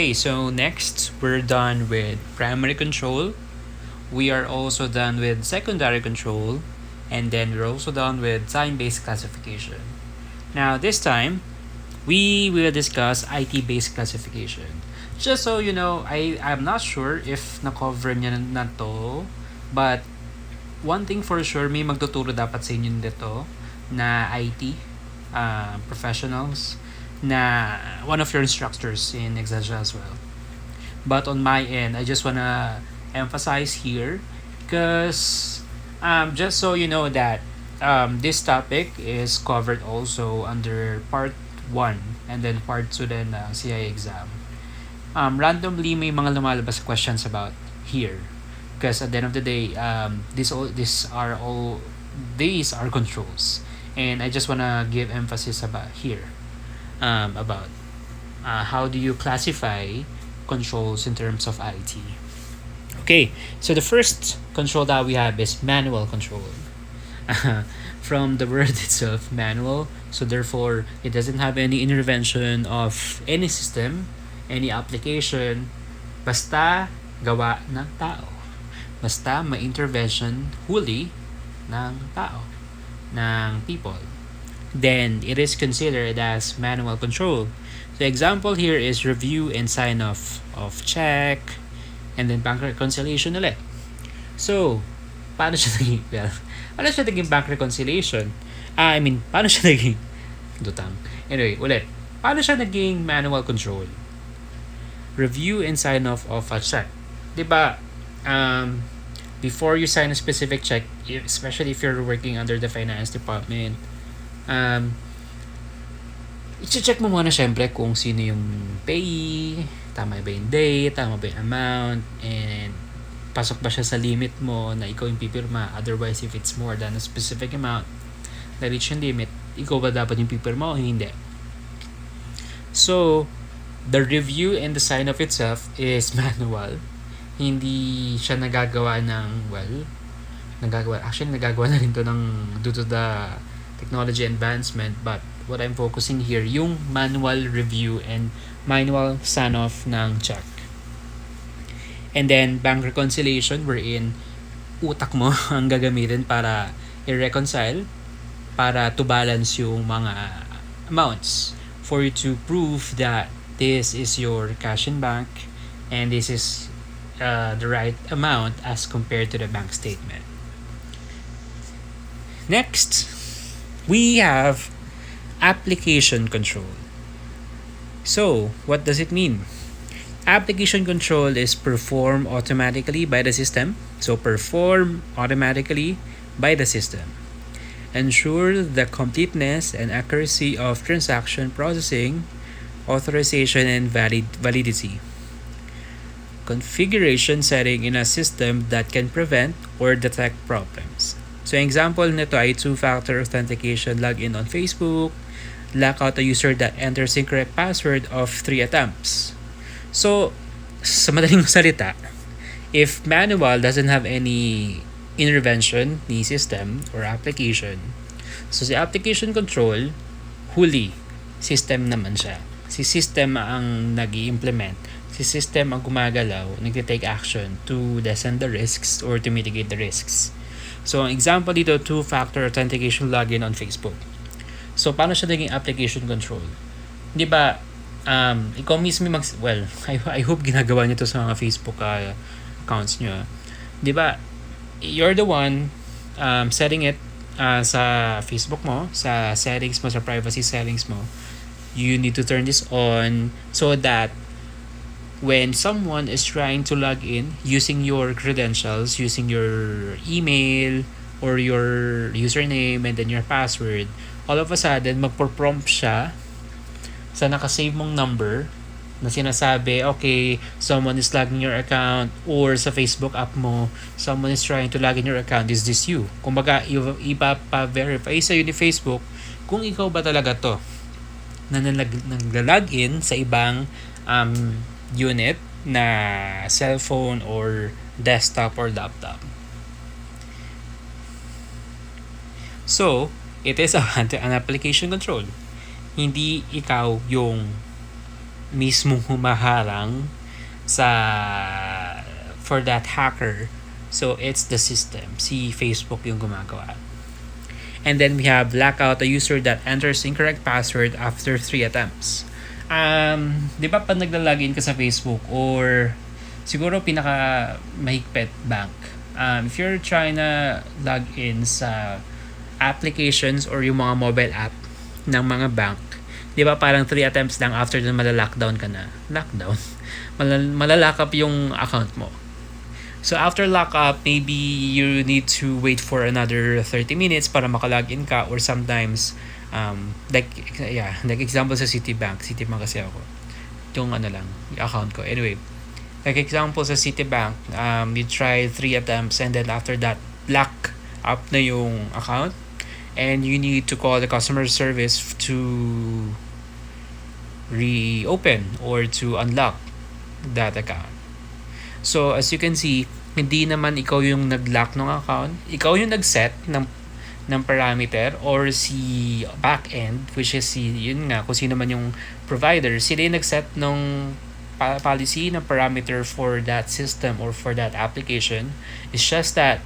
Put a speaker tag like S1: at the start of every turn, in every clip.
S1: Okay, so next we're done with primary control. We are also done with secondary control, and then we're also done with time-based classification. Now this time, we will discuss IT-based classification. Just so you know, I'm not sure if na-cover niya na to, but one thing for sure, may magtuturo dapat sa inyo dito na IT professionals na one of your instructors in Exaja as well. But on my end, I just wanna emphasize here because just so you know that this topic is covered also under part 1 and then part 2 then CI exam. Randomly may mga lumalabas questions about here because at the end of the day these are controls, and I just wanna give emphasis about here about how do you classify controls in terms of IT. Okay, so the first control that we have is manual control. From the word itself, manual, so therefore it doesn't have any intervention of any system, any application, basta gawa ng tao. Basta may intervention huli ng tao, ng people, then it is considered as manual control. The example here is review and sign off of check, and then bank reconciliation ulit. So, paano siya naging, paano siya naging bank reconciliation? Paano siya naging, dutang. Anyway, ulit. Paano siya naging manual control? Review and sign off of a check. Diba, before you sign a specific check, especially if you're working under the finance department, i-check mo muna syempre kung sino yung payee, tama ba yung date, tama ba yung amount, and pasok ba siya sa limit mo na ikaw yung pipirma. Otherwise, if it's more than a specific amount na reach yung limit, ikaw ba dapat yung pipirma o hindi? So, the review and the sign off itself is manual. Hindi siya nagagawa ng, nagagawa na rin to due to the technology advancement, but what I'm focusing here, yung manual review and manual sign off ng check. And then bank reconciliation, wherein utak mo ang gagamitin para i-reconcile, para to balance yung mga amounts for you to prove that this is your cash in bank and this is the right amount as compared to the bank statement. Next, we have application control. So, what does it mean? Application control is performed automatically by the system. So, perform automatically by the system. Ensure the completeness and accuracy of transaction processing, authorization, and validity. Configuration setting in a system that can prevent or detect problems. So, example nito ay two-factor authentication login on Facebook, lock out a user that enters incorrect password of 3 attempts. So, sa madaling salita, if manual doesn't have any intervention ni system or application, so si application control, huli, system naman siya. Si system ang nag-i-implement. Si system ang gumagalaw, nag-take action to lessen the risks or to mitigate the risks. So, ang example dito, two-factor authentication login on Facebook. So, paano siya naging application control? Di ba, ikaw mismo I hope ginagawa niyo to sa mga Facebook accounts niyo. Di ba, you're the one setting it sa Facebook mo, sa settings mo, sa privacy settings mo. You need to turn this on so that when someone is trying to log in using your credentials, using your email or your username and then your password, all of a sudden magpo-prompt siya sa nakasave mong number na sinasabi, okay, someone is logging your account, or sa Facebook app mo, someone is trying to log in your account, is this you? Kumbaga, ipapa-verify sa ni Facebook kung ikaw ba talaga to na nagla-login sa ibang unit na cellphone or desktop or laptop. So, it is an application control. Hindi ikaw yung mismong humaharang sa for that hacker. So it's the system. Si Facebook yung gumagawa. And then we have blackout a user that enters incorrect password after 3 attempts. Di ba pag naglalagin ka sa Facebook or siguro pinaka mahigpit bank, if you're trying to log in sa applications or yung mga mobile app ng mga bank, di ba parang 3 attempts lang after dun malalockdown ka na. Lockdown? Malalock up yung account mo. So after lockup, maybe you need to wait for another 30 minutes para makalogin ka, or sometimes like example sa Citibank kasi ako. Yung yung account ko. Anyway, like example sa Citibank, you try 3 attempts and then after that lock up na yung account and you need to call the customer service to reopen or to unlock that account. So as you can see, hindi naman ikaw yung nag-lock ng account, ikaw yung nag-set ng parameter, or si back-end, which is yun nga, kung sino man yung provider, sila yung nag-set ng policy ng parameter for that system or for that application. It's just that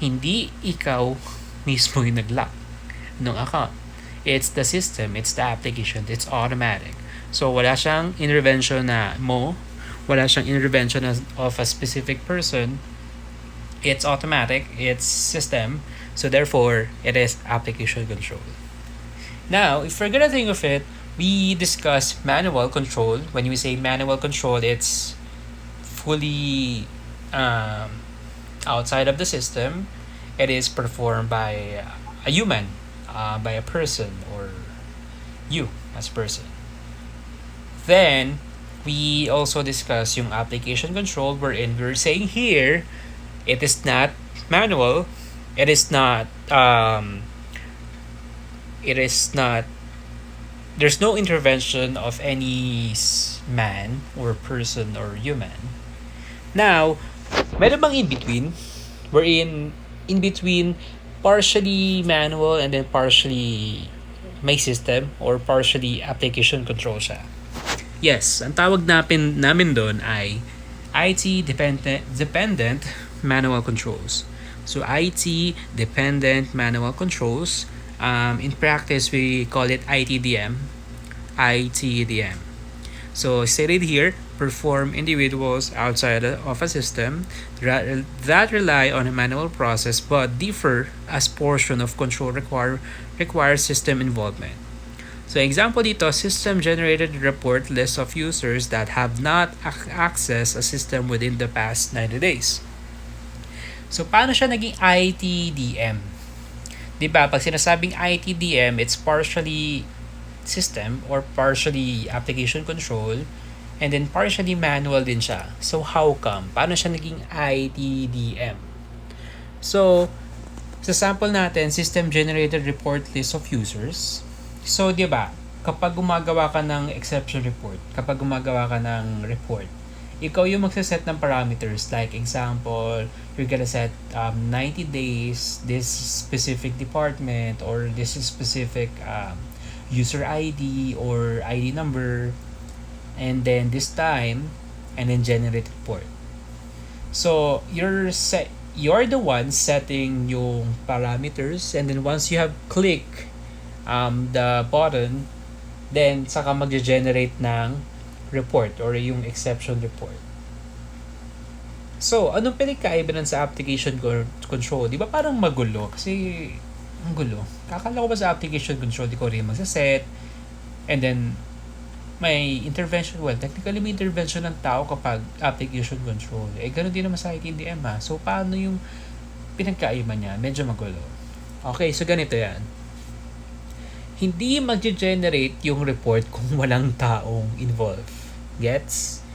S1: hindi ikaw mismo yung nag-lock ng account. It's the system, it's the application, it's automatic. So wala siyang intervention wala siyang intervention of a specific person. It's automatic, it's system, so therefore it is application control. Now, if we're gonna think of it, we discuss manual control. When we say manual control, it's fully outside of the system. It is performed by a human, by a person, or you as a person. Then we also discuss yung application control, wherein we're saying here it is not manual, it is not there's no intervention of any man or person or human. Now, meron bang in between, wherein in between partially manual and then partially may system or partially application control siya? Yes, ang tawag namin doon ay IT dependent manual controls. So IT dependent manual controls, in practice we call it ITDM. ITDM. So stated here, perform individuals outside of a system that rely on a manual process but differ as portion of control require system involvement. So example dito, system-generated report list of users that have not accessed a system within the past 90 days. So paano siya naging ITDM? Diba, pag sinasabing ITDM, it's partially system or partially application control and then partially manual din siya. So how come? Paano siya naging ITDM? So, sa sample natin, system-generated report list of users. So, di ba, kapag gumagawa ka ng exception report, kapag gumagawa ka ng report, ikaw yung magsaset ng parameters. Like, example, you're gonna set 90 days, this specific department, or this specific user ID or ID number, and then this time, and then generate report. So, you're the one setting yung parameters, and then once you have click the button, then saka mag-generate ng report or yung exception report. So, anong pinagkaiba nun sa application control? Di ba parang magulo? Kasi, ang gulo. Kakala ko ba sa application control, di ko rin magsaset, and then, may intervention. Well, technically may intervention ng tao kapag application control. Ganun din naman sa ITDM ha. So, paano yung pinagkaiba niya? Medyo magulo. Okay, so ganito yan. Hindi mag-generate yung report kung walang taong involved. Gets?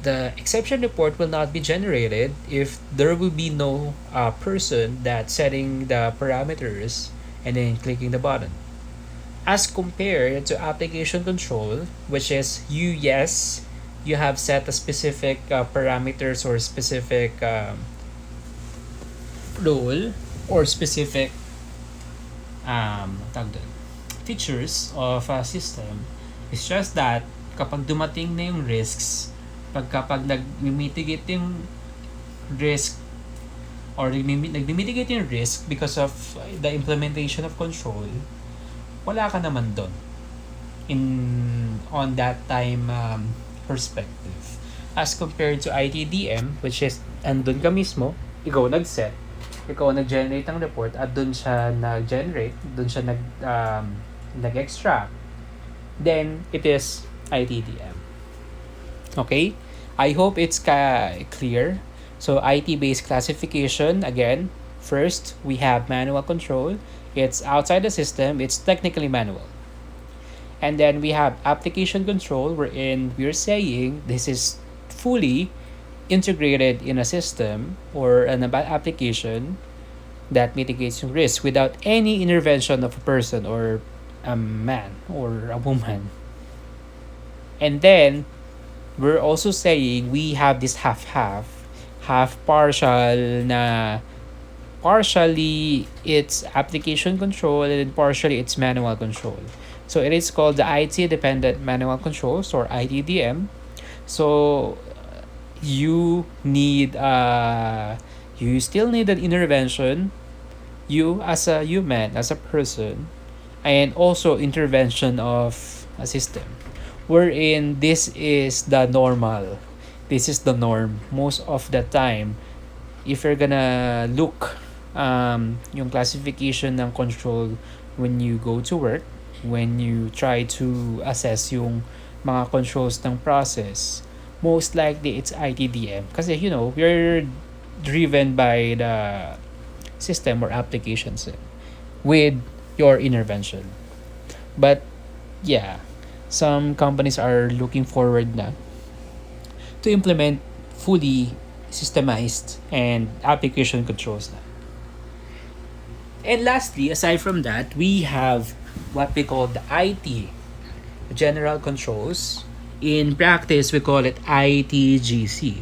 S1: The exception report will not be generated if there will be no person that's setting the parameters and then clicking the button. As compared to application control, which is you have set a specific parameters or specific rule or specific features of a system. It's just that kapag dumating na yung risks, kapag nag-mitigate yung risk or nag-mitigate yung risk because of the implementation of control, wala ka naman doon on that time perspective. As compared to ITDM, which is andun ka mismo, ikaw nag-set, ikaw nag-generate ng report at dun siya nag-generate, dun siya nag-extract, then it is ITDM. Okay? I hope it's clear. So IT-based classification, again, first we have manual control. It's outside the system, it's technically manual. And then we have application control, wherein we're saying this is fully integrated in a system or an application that mitigates risk without any intervention of a person or a man or a woman. And then we're also saying we have this half partial na partially it's application control and partially it's manual control. So it is called the IT dependent manual controls or ITDM. So you still need an intervention, you as a human, as a person, and also intervention of a system. Wherein this is the normal. This is the norm most of the time. If you're gonna look yung classification ng control when you go to work, when you try to assess yung mga controls ng process, most likely it's ITDM. Kasi, we're driven by the system or applications with your intervention. But, yeah, some companies are looking forward na to implement fully systemized and application controls na. And lastly, aside from that, we have what we call the IT, general controls. In practice, we call it ITGC,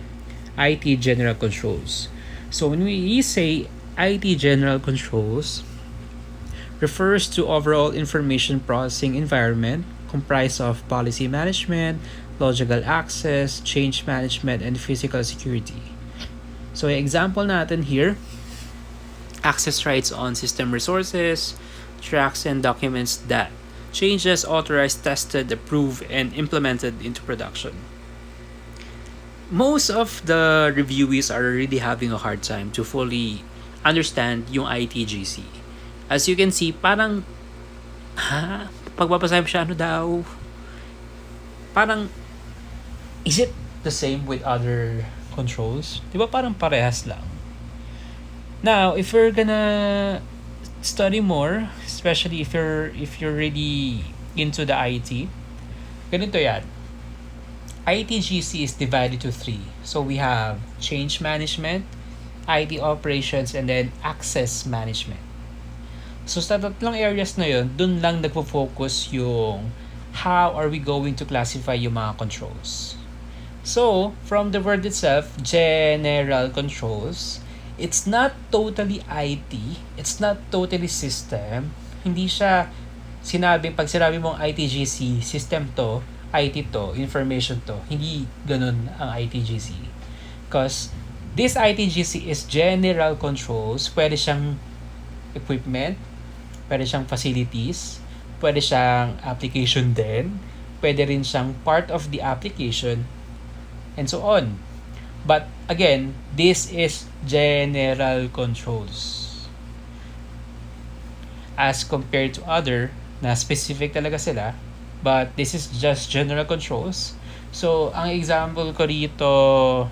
S1: IT general controls. So when we say IT general controls, refers to overall information processing environment comprised of policy management, logical access, change management, and physical security. So example natin here, access rights on system resources, tracks and documents that changes authorized, tested, approved, and implemented into production. Most of the reviewees are really having a hard time to fully understand yung ITGC. As you can see, parang, pagbabasa siya, parang, is it the same with other controls? Di ba parang parehas lang? Now, if we're gonna study more, especially if you're really into the IT, ganito yan. ITGC is divided to 3. So we have change management, IT operations, and then access management. So sa tatlong areas na yun, dun lang nagpo-focus yung how are we going to classify yung mga controls. So, from the word itself, general controls, it's not totally IT, it's not totally system. Hindi siya pag sinabi mong ITGC, system to, IT to, information to. Hindi ganun ang ITGC. Because this ITGC is general controls. Pwede siyang equipment, pwede siyang facilities, pwede siyang application din, pwede rin siyang part of the application, and so on. But again, this is general controls. As compared to other na specific talaga sila, but this is just general controls. So, ang example ko rito,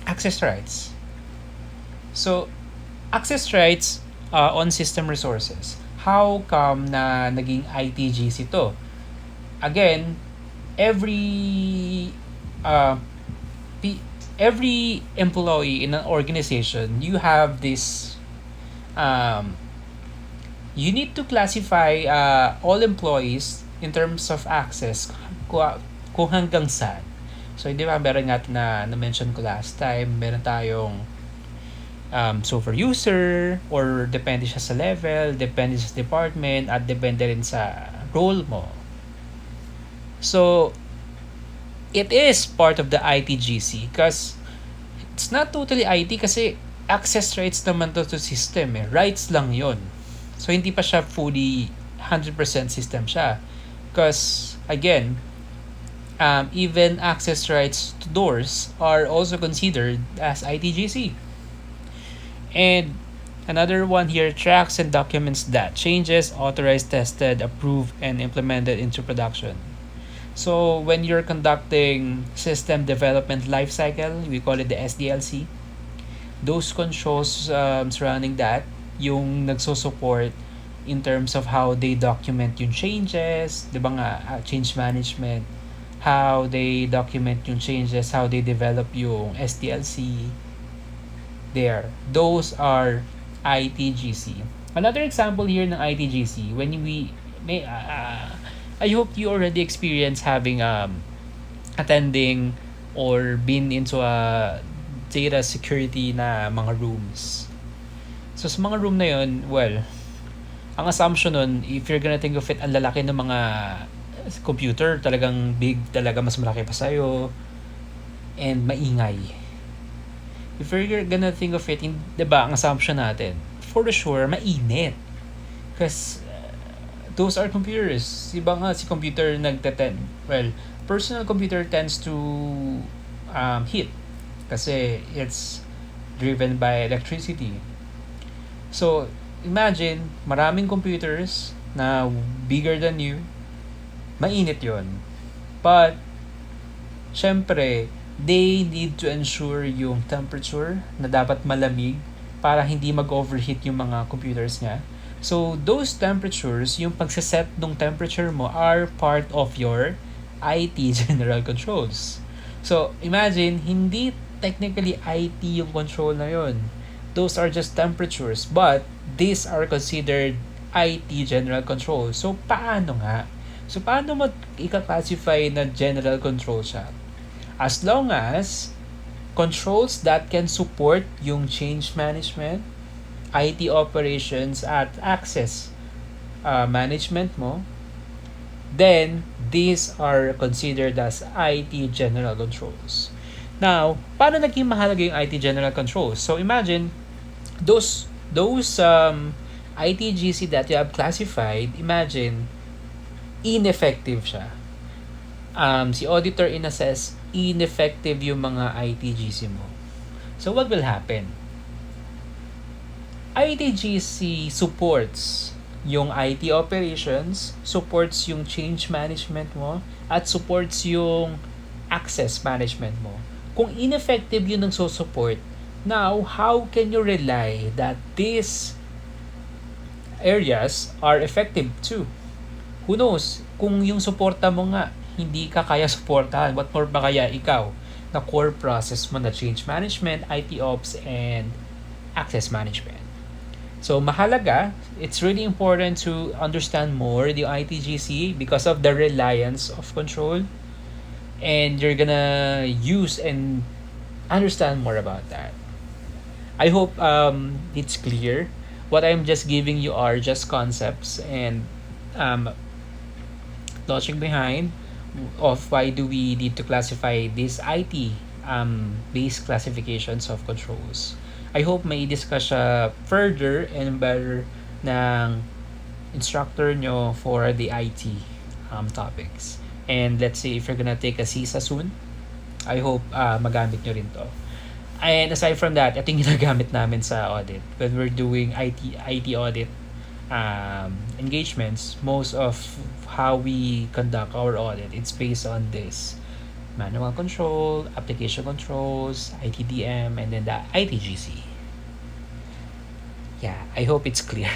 S1: access rights. So, access rights on system resources. How come na naging ITGC to? Again, every employee in an organization, you have this you need to classify all employees in terms of access kung hanggang saan. So, di ba, meron nga na-mention ko last time, meron tayong super user, or depende siya sa level, depende sa department, at depende rin sa role mo. So, it is part of the ITGC because it's not totally IT kasi access rights naman to system eh. Rights lang yon. So hindi pa siya fully 100% system siya. Because again, even access rights to doors are also considered as ITGC. And another one here, tracks and documents that changes, authorized, tested, approved, and implemented into production. So when you're conducting system development lifecycle, we call it the SDLC. Those controls surrounding that, yung nagsusupport in terms of how they document yung changes, di ba nga, change management, how they document yung changes, how they develop yung SDLC, there. Those are ITGC. Another example here ng ITGC, when we may I hope you already experience having attending or been into a data security na mga rooms. So sa mga room na yun, well, ang assumption nun, if you're gonna think of it, ang lalaki ng mga computer, talagang big, talaga mas malaki pa sa'yo, and maingay. If you're gonna think of it, diba, ang assumption natin, for sure, mainit. Because those are computers. Iba nga si computer well, personal computer tends to heat kasi it's driven by electricity. So, imagine, maraming computers na bigger than you, mainit yon. But, syempre, they need to ensure yung temperature na dapat malamig para hindi mag-overheat yung mga computers niya. So, those temperatures, yung pagsaset ng temperature mo are part of your IT general controls. So, imagine, hindi technically IT yung control na yon. Those are just temperatures, but these are considered IT general control. So, paano nga? So, paano mo i-classify na general control siya? As long as controls that can support yung change management, IT operations at access management mo, then these are considered as IT general controls. Now, paano naging mahalaga yung IT general controls? So imagine those ITGC that you have classified, imagine ineffective siya. Si auditor in-assess ineffective yung mga ITGC mo. So what will happen? ITGC supports yung IT operations, supports yung change management mo, at supports yung access management mo. Kung ineffective yun ng support, now how can you rely that these areas are effective too? Who knows? Kung yung suporta mo nga, hindi ka kaya suportahan, what more ba kaya ikaw na core process mo na change management, IT ops, and access management? So, mahalaga, it's really important to understand more the ITGC because of the reliance of control. And you're gonna use and understand more about that. I hope it's clear. What I'm just giving you are just concepts and logic behind of why do we need to classify these IT based classifications of controls. I hope may discuss siya further and better ng instructor nyo for the IT topics. And let's say if you're gonna take a CISA soon, I hope magamit nyo rin to. And aside from that, ito yung ginagamit namin sa audit. When we're doing IT audit engagements, most of how we conduct our audit, it's based on this. Manual control, application controls, ITDM, and then the ITGC. Yeah, I hope it's clear.